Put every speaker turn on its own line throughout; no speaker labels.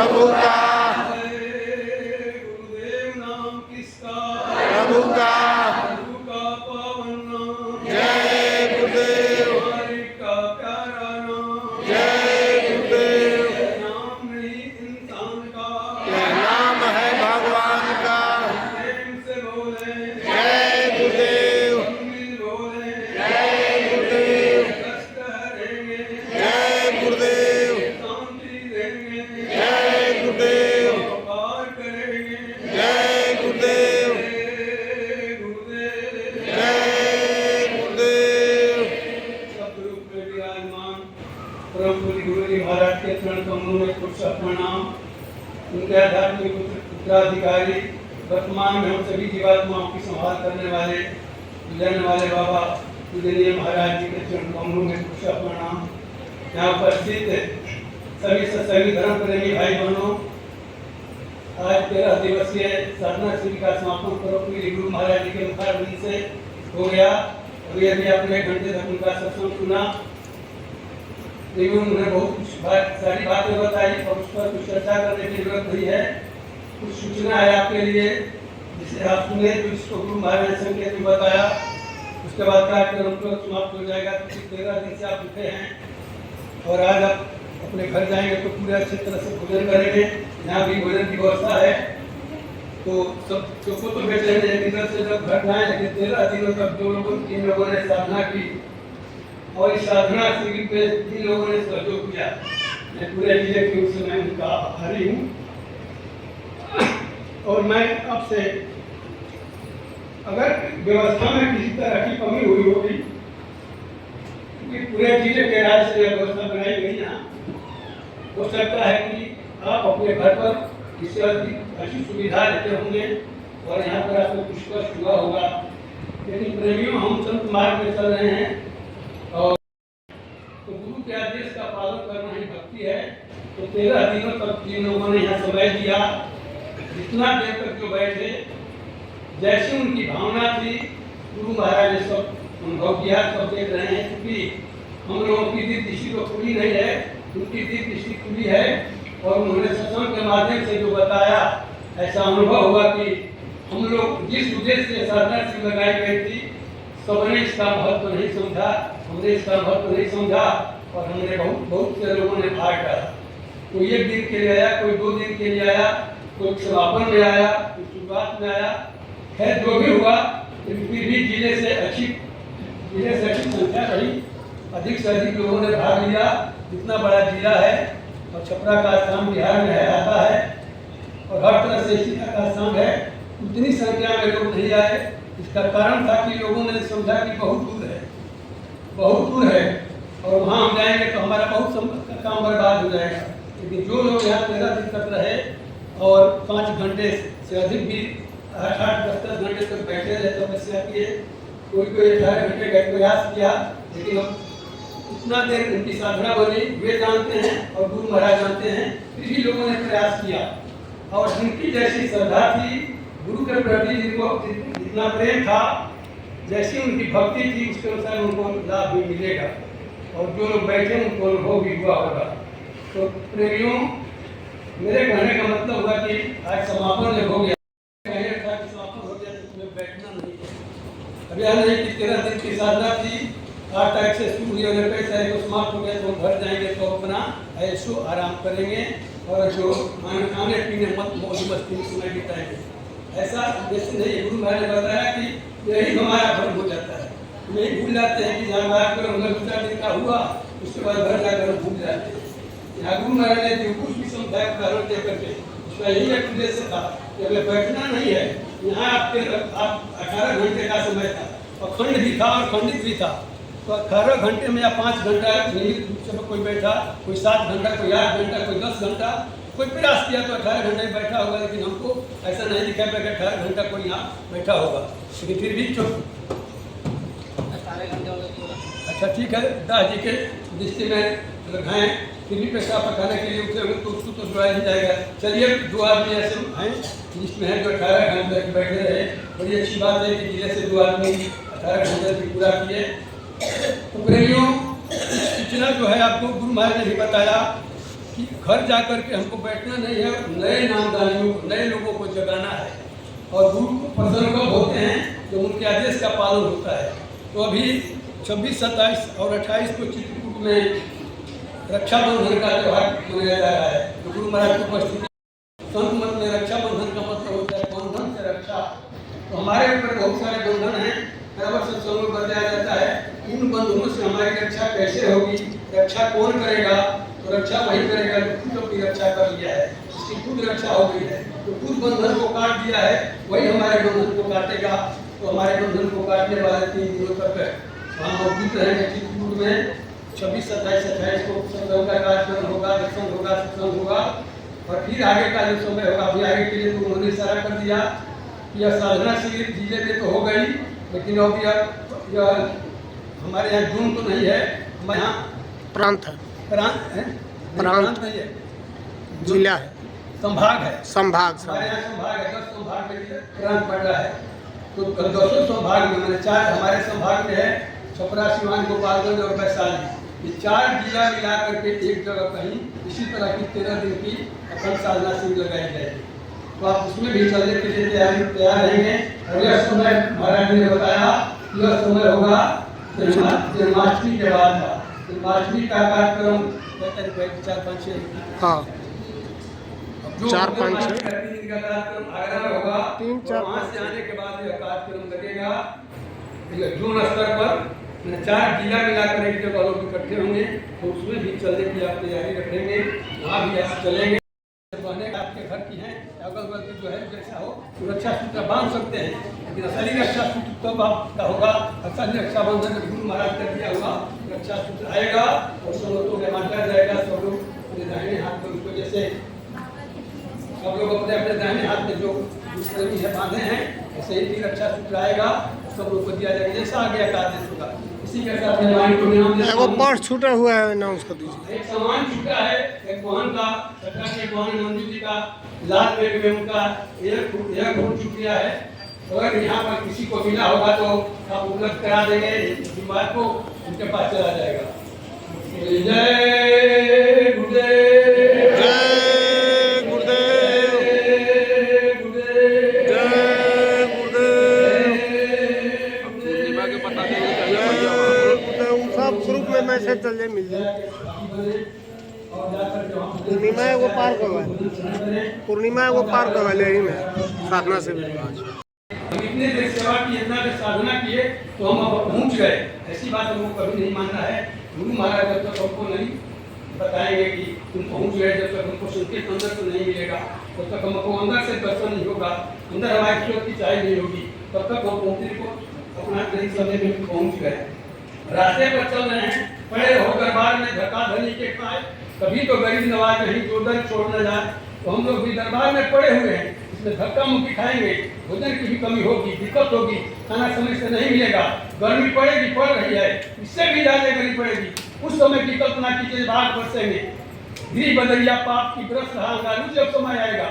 प्रभु का,
गुरुदेव नाम किसका,
प्रभु का,
प्रभु का पावन नाम,
जय गुरुदेव,
हरि का प्यारा नाम,
जय गुरुदेव,
नाम नहीं इंसान का,
यह नाम है भगवान का,
प्रेम से बोले,
जय गुरुदेव,
मिल बोले,
जय गुरुदेव,
कष्ट हरेंगे,
जय गुरुदेव,
शांति देंगे,
जय गुरुदेव,
पार करेंगे,
जय गुरुदेव,
जय गुरुदेव।
जय गुरुदेव।
सतरूप में विराजमान परम पूज्य गुरु जी महाराज के चरण कमलों में कुछ प्रणाम। उनके आध्यात्मिक उत्तराधिकारी, वर्तमान में हम सभी जीवात्माओं की संभाल करने वाले लेने वाले बाबा पूजनीय महाराज जी के चरण कमलों में कुछ प्रणाम। यहाँ उपस्थित सभी सत्संगी धर्म प्रेमी भाई बहनों, आज 13 दिवसीय साधना शिविर का समापन परम पूज्य गुरु महाराज जी के मुखारबिंद से हो गया। अभी अभी आपने 1 घंटे तक उनका सत्संग सुना। लेकिन उन्होंने बहुत सारी बातें बताई और उस पर कुछ चर्चा करने की जरूरत नहीं है। कुछ सूचना है आपके लिए जिसे आप सुने, जो इसको गुरु महाराज ने संकेत में बताया। उसके बाद कार्यक्रम समाप्त हो जाएगा। 13 दिन से आप उठे हैं और आज आप अपने घर जाएंगे तो पूरे अच्छी तरह से भोजन करेंगे। यहाँ भी भोजन की व्यवस्था है, तो सब चौको तो बैठे हैं इधर से जब घर जाए। लेकिन 13 दिनों तक जिन लोगों ने साधना की और इस साधना शिविर पे जिन लोगों ने सहयोग किया, मैं पूरे जिले की ओर से मैं उनका आभारी हूँ। और मैं आपसे, अगर व्यवस्था में किसी तरह की कमी हुई होगी, क्योंकि पूरे जिले के राज्य से व्यवस्था बनाई गई यहाँ, हो सकता है कि आप अपने घर पर इससे अच्छी सुविधा लेते होंगे और यहाँ पर आपको कुछ कष्ट हुआ होगा। लेकिन प्रेमियों, हम संत मार्ग में चल रहे हैं और तो गुरु के आदेश का पालन करना ही भक्ति है। तो 13 दिनों तक जिन लोगों ने यहाँ समय दिया, जितना देर तक जो बैठे, जैसी उनकी भावना थी, गुरु महाराज ने सब अनुभव किया, सब देख रहे हैं। क्योंकि हम लोगों की दृष्टि तो खुली नहीं है, उनकी दृष्टि खुली है। और उन्होंने सत्संग के माध्यम से जो बताया, ऐसा अनुभव हुआ कि हम लोग जिस उद्देश्य से साधना शिविर लगाई गई थी, सबने इसका महत्व नहीं समझा, हमने इसका महत्व नहीं समझा और हमने बहुत से लोगों ने भाग डाला। कोई 1 दिन के लिए आया, कोई 2 दिन के लिए आया, कोई समापन में आया, कोई शुरुआत में आया। खैर जो भी हुआ, लेकिन फिर भी जिले से अच्छी संख्या रही। अधिक से अधिक लोगों ने भाग लिया। जितना बड़ा जिला है और छपरा का स्थान बिहार में है, आता है और हर तरह से इसी का स्थान है, उतनी संख्या में लोग नहीं आए। इसका कारण था कि लोगों ने समझा कि बहुत दूर है और वहाँ हम जाएंगे तो हमारा बहुत काम बर्बाद हो जाएगा। लेकिन जो लोग यहाँ 13 दिन तक रहे और 5 घंटे से अधिक भी 8-10 घंटे तक बैठे रहे, तपस्या किए, कोई 18 घंटे का प्रयास किया, लेकिन इतना देर उनकी साधना बनी, वे जानते हैं और गुरु महाराज जानते हैं। फिर भी लोगों ने प्रयास किया और जिनकी जैसी श्रद्धा थी, गुरु के प्रति जितना प्रेम था, जैसी उनकी भक्ति थी, उसके अनुसार उनको लाभ भी मिलेगा। और जो लोग बैठे उनको अनुभव भी हुआ होगा। तो प्रेमियों, मेरे कहने का मतलब हुआ कि आज समापन जब हो गया, समापन हो गया तो तुम्हें बैठना नहीं है। अब यह नहीं कि 13 दिन की साधना थी, 8 तारीख से शुरू हुई, अगर 21 तारीख को समाप्त हो गया तो घर जाएंगे तो अपना ऐशो आराम करेंगे और जो खाने पीने मौज मस्ती में समय बिताएंगे। ऐसा जैसे नहीं, गुरु महाराज ने बताया कि यही हमारा धर्म हो जाता है। यही भूल जाते हैं कि जहाँ कार्यक्रम 2-4 दिन का हुआ, उसके बाद घर जाकर भूल जाते हैं। यहाँ गुरु महाराज ने जो कुछ भी समझाया उदाहरण दे करके, उसका यही एक उद्देश्य था कि अगर बैठना नहीं है, यहाँ आप 18 घंटे का समय था, अखंड भी था और खंडित भी था। तो 18 घंटे में या 5 घंटा नियमित रूप से कोई बैठा, कोई 7 घंटा, कोई 8 घंटा, कोई 10 घंटा, कोई प्रयास किया तो 18 घंटे बैठा होगा। लेकिन हमको ऐसा नहीं दिखा कि 18 घंटा कोई यहाँ बैठा होगा। लेकिन फिर भी
18 घंटे
अच्छा ठीक है, दास जी के दृष्टि में लगाएं, फिर भी पैसा पकाने के लिए उठे तो उसको तो जुड़ा ही जाएगा। चलिए 2 आदमी ऐसे हैं जिसमें है जो 18 घंटे तक बैठे रहे। बड़ी अच्छी बात है कि जिले से 2 आदमी 18 घंटे भी पूरा किए। तो प्रेमियों, सूचना जो है आपको गुरु महाराज ने भी बताया कि घर जा कर के हमको बैठना नहीं है, नए नामदानियों को, नए लोगों को जगाना है। और गुरु प्रसन्न कब होते हैं जब उनके आदेश का पालन होता है। तो अभी 26, 27 और 28 को चित्रकूट में रक्षाबंधन का त्यौहार मनाया जा रहा है। तो गुरु महाराज की उपस्थिति संत मत में रक्षाबंधन का मतलब होता है बंधन से रक्षा। तो हमारे ऊपर बहुत सारे बंधन हैं, हर वर्ष सत्संग में बताया जाता है। इन बंधनों से हमारी रक्षा कैसे होगी, रक्षा कौन करेगा? तो रक्षा वही करेगा जो खुद अपनी रक्षा कर लिया है, जिसकी खुद रक्षा हो गई है। तो खुद बंधन को काट दिया है, वही हमारे बंधन को काटेगा। तो हमारे बंधन को काटने वाले 3 दिनों तक हम मौजूद रहेंगे चित्रकूट में। 26, 27, 28 को सत्संग का कार्यक्रम होगा, दर्शन होगा, सत्संग होगा। और फिर आगे का जो समय होगा, अभी आगे के लिए तो उन्होंने इशारा कर दिया कि यह साधना शिविर जिले में तो हो गई, लेकिन अब यह हमारे यहाँ जून तो नहीं है, हमारे यहाँ
प्रांत है,
प्रांत नहीं है,
जिला है,
संभाग है,
संभाग
हमारे यहाँ संभाग है। 10 संभाग में प्रांत पड़ रहा है। तो 10 संभाग में मैंने 4 हमारे संभाग में है, छपरा, सिवान, गोपालगंज और वैशाली। ये 4 जिला मिला करके एक जगह कहीं इसी तरह की 13 दिन की अखंड साधना शिविर लगाई जाएगी। तो आप उसमें भी चलने के लिए तैयार रहेंगे। और यह समय महाराज ने बताया, यह समय होगा जन्माष्टमी के बाद का। जन्माष्टमी का कार्यक्रम 4-5
हाँ, 4-5
दिन का कार्यक्रम आगरा में होगा।
3-4
वहाँ से आने के बाद यह कार्यक्रम लगेगा जून स्तर पर। 4 जिला मिलाकर एक जगह लोग इकट्ठे होंगे, तो उसमें भी चलने की आप तैयारी रखेंगे। वहाँ भी आप चलेंगे। बहने आपके घर की हैं, अगल बगल की जो है जैसा हो रक्षा सूत्र बांध सकते हैं, लेकिन असली रक्षा सूत्र तब आपका होगा। असली रक्षाबंधन गुरु महाराज कर दिया हुआ रक्षा सूत्र आएगा और सब लोगों में बांटा जाएगा। सब लोग अपने दाहिने हाथ में उसको जैसे सब लोग अपने अपने दाहिने हाथ में जो दुष्कर्मी है बांधे हैं, ऐसे ही रक्षा सूत्र आएगा, सब लोग को दिया जाएगा जैसा आगे का आदेश होगा। इसी के साथ
वो पर्स छूटा हुआ है, अनाउंस कर दीजिए।
एक सामान छूटा है, एक मोहन का छठा के मोहन मंजू जी का लाल बैग में उनका यह घूम चुक गया है। अगर यहाँ पर किसी को मिला होगा तो आप उपलब्ध करा देंगे, बात को उनके पास चला जाएगा। जय गुरुदेव,
जय गुरुदेव,
जय गुरुदेव,
जय गुरुदेव। सब ग्रुप में मैसेज चल जाए, मिल जाए। पूर्णिमा है वो पार करवा, पूर्णिमा है वो पार करवा ले ही में साधना से भी।
हम इतने देर सेवा की, इतना देर साधना किए तो हम अब पहुंच गए, ऐसी बात हमको कभी नहीं मानना है। गुरु महाराज जब तक हमको नहीं बताएंगे कि तुम पहुंच गए, जब तक हमको संकेत अंदर से नहीं मिलेगा, तब तक हमको अंदर से दर्शन नहीं होगा, अंदर हमारी सूरत की चाय नहीं होगी, तब तक हम मंदिर को अपना सही समय में पहुंच गए। रास्ते पर चल रहे हैं, पड़े हो दरबार में धक्का धनी के पाए, कभी तो गरीब नवाज नहीं जो दर छोड़ने जाए। तो हम लोग भी दरबार में पड़े हुए हैं, इसमें धक्का मुक्की खाएंगे, भोजन की भी कमी होगी, दिक्कत होगी, खाना समय से नहीं मिलेगा, गर्मी पड़ेगी, पड़ रही है, इससे भी ज्यादा गर्मी पड़ेगी। उस समय की कल्पना कीजिए, भाग बरसेंगे, गिरी बदरिया पाप की ग्रस्त रहा, जब समय आएगा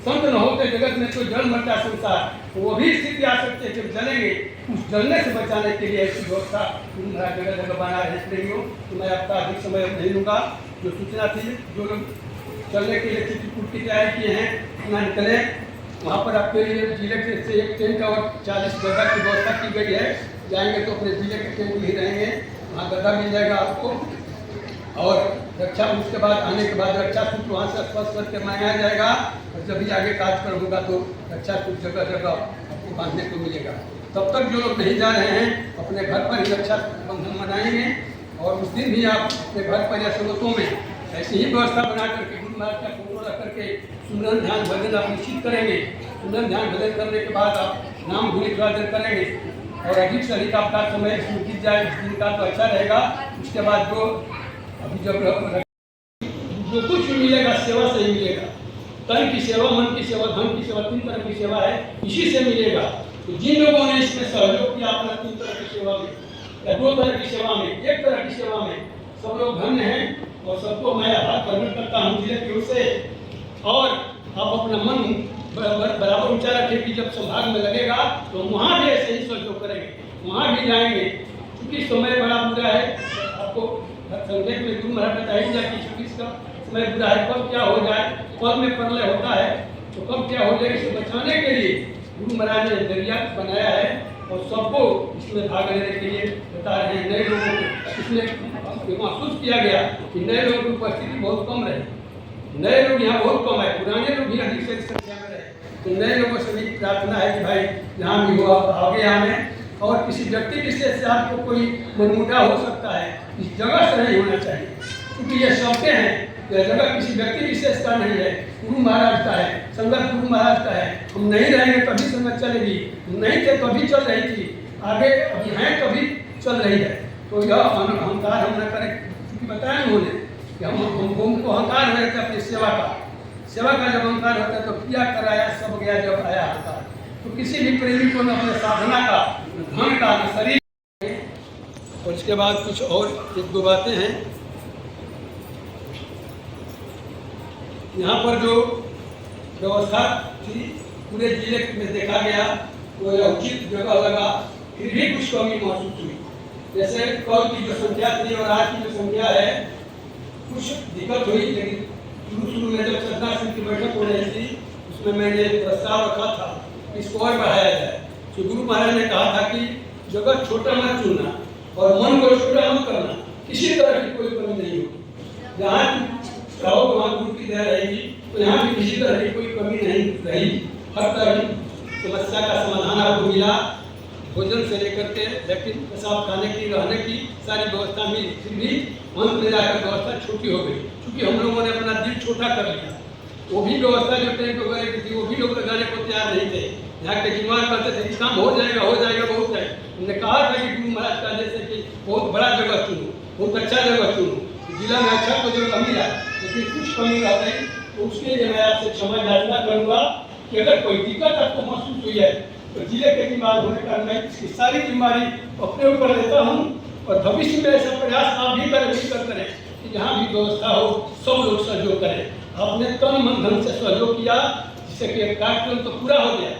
संत न होते जगत में तो जल मचा संसार, तो वो भी स्थिति आ सकती है जब जलेंगे। उस जलने से बचाने के लिए ऐसी व्यवस्था जगह जगह बना रही हो। तो मैं आपका अधिक समय नहीं लूँगा। जो सूचना थी, जो लोग चलने के लिए चित्रकूट की तैयारी किए हैं, अपना निकले। वहाँ पर आपके लिए जिले से एक टेंट और 40 जगह की व्यवस्था की गई है। जाएंगे तो अपने जिले के टेंट में ही रहेंगे, वहाँ गड्ढा मिल जाएगा आपको। और रक्षा उसके बाद आने के बाद रक्षा सूत्र वहाँ से स्पष्ट करके मनाया जाएगा। और जब भी आगे कार्यक्रम होगा तो रक्षा सूत्र जगह जगह आपको बांधने को मिलेगा। तब तक जो लोग नहीं जा रहे हैं, अपने घर पर ही रक्षा बंधन मनाएंगे। और उस दिन भी आप अपने घर पर या स्रोतों में ऐसी ही व्यवस्था बना करके गुरु महाराज का फोटो रख करके सुमरन ध्यान भजन आप निश्चित करेंगे। सुमरन ध्यान भजन करने के बाद आप नाम गुणी वादन करेंगे और अधिक से अधिक आपका समय बीत जाए इस दिन का तो अच्छा रहेगा। उसके बाद जो अभी जब जो कुछ भी मिलेगा सेवा से ही मिलेगा। तन की सेवा, मन की सेवा, धन की सेवा, 3 तरह की सेवा है, इसी से मिलेगा। तो जिन लोगों ने इसमें सहयोग किया अपना 3 तरह की सेवा में या 2 तरह की सेवा में, 1 तरह की सेवा में, सब लोग धन्य हैं। और सबको मैं हाथ प्रकट करता हूँ जिले की ओर से। और आप अपना मन बराबर ऊंचा रखें कि जब संभाग में लगेगा तो वहाँ भी ऐसे ही सहयोग करेंगे, वहाँ भी जाएंगे। क्योंकि समय बड़ा बुरा है, आपको संदेश में गुरु महाराज बताया कि 26 का समय बुरा है, कब क्या हो जाए, पल में प्रलय होता है, तो कब क्या हो जाए, इसे बचाने के लिए गुरु महाराज ने जरिया बनाया है और सबको इसमें भाग लेने के लिए बता रहे हैं। नए लोगों को इसमें महसूस किया गया कि नए लोगों की उपस्थिति बहुत कम रहे, नए लोग यहाँ बहुत कम है, पुराने लोग भी अधिक से संख्या में रहे। तो नए लोगों से भी प्रार्थना है कि भाई जहाँ भी हो आगे आने, और किसी व्यक्ति विशेष से आपको कोई मनमुटाव हो सकता है, इस जगह से नहीं होना चाहिए, क्योंकि ये सबके हैं, यह जगह किसी व्यक्ति विशेष का नहीं है, गुरु महाराज का है, संगत गुरु महाराज का है। हम नहीं रहेंगे तभी संगत चलेगी, नहीं थे तभी चल रही थी, आगे अभी हैं तभी चल रही है। तो यह अहंकार हम न करें, क्योंकि बताया उन्होंने कि हमको अहंकार हो जाता है अपनी सेवा का जब अहंकार होता है तो किया कराया सब गया जब आया अहंकार। तो किसी भी प्रेमी को न अपने साधना का, धन का, न शरीर। और इसके बाद कुछ और एक दो बातें हैं। यहाँ पर जो व्यवस्था थी पूरे जिले में देखा गया तो यह उचित जगह लगा, फिर भी कुछ कमी महसूस हुई। जैसे कल की जो संख्या थी और आज की जो संख्या है, कुछ दिक्कत हुई, लेकिन शुरू में जब सरदार सिंह की बैठक हो रही थी उसमें मैंने प्रस्ताव रखा था इसको और बढ़ाया जाए। तो गुरु महाराज ने कहा था कि जगह छोटा मत चुनना और मन को छोटा मत करना, किसी तरह की कोई कमी नहीं होगी। जहाँ रहो वहाँ गुरु की दया रहेगी, तो यहाँ भी किसी तरह की कोई कमी नहीं रही। हर तरह की समस्या का समाधान आपको मिला, भोजन से लेकर के लेकिन पेशाब खाने की, रहने की सारी व्यवस्था मिली। फिर भी अंत में जाकर व्यवस्था छोटी हो गई, क्योंकि हम लोगों ने अपना दिल छोटा कर लिया। वो भी व्यवस्था जो टेंट वगैरह की थी वो भी लोग लगाने को तैयार नहीं थे। यहाँ के जिम्मेवार करते थे कि काम हो जाएगा बहुत है। हमने कहा था कि गुरु महाराज का जैसे कि बहुत बड़ा जगह चुनो, बहुत अच्छा जगह चुनो, जिला में अच्छा तो जगह मिला, लेकिन कुछ कमी रह गई। तो उसके लिए मैं आपसे क्षमा याचना करूँगा कि अगर कोई दिक्कत आपको महसूस हुई है तो जिले के जिम्मेदार होने का मैं इसकी सारी जिम्मेदारी अपने ऊपर लेता हूँ। और भविष्य में ऐसा प्रयास आप भी करें, मिलकर करें कि जहाँ भी व्यवस्था हो सब लोग सहयोग करें। आपने तन मन धन से सहयोग किया, जिससे कि कार्यक्रम तो पूरा हो गया।